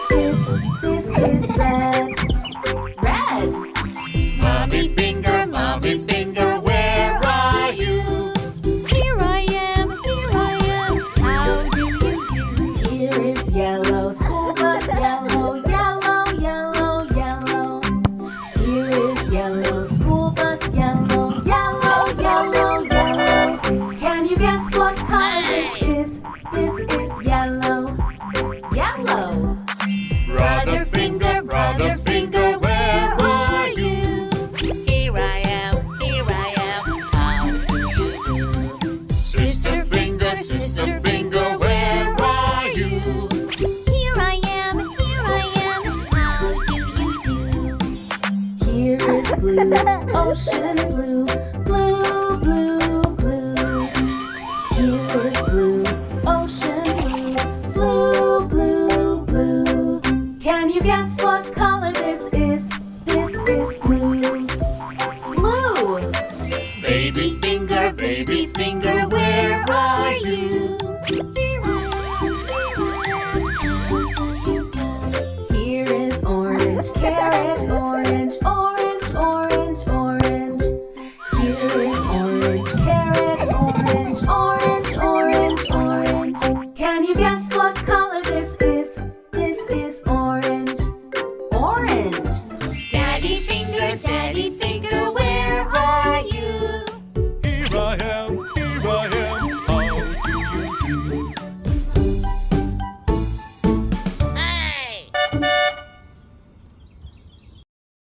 This is red. Red. Mommy finger, where are you? Here I am, how do you do? Here is yellow, school bus yellow, yellow, yellow, yellow. Here is yellow, school bus yellow, yellow, yellow, yellow. Can you guess what color this is? This is yellow. Yellow. Brother finger, where are you? Here I am, how do you do? Sister finger, where are you? Here I am, how do you do? Here is blue, ocean blue, blue, blue, blue. Here is blue, ocean blue, blue, blue, blue. Can you guess what color this is? This is blue. Blue. Baby finger, where are you? Here is orange, carrot, orange, orange, orange, orange. Here is orange, carrot, orange, orange, orange, orange. Can you guess what color this is? This is orange. Orange.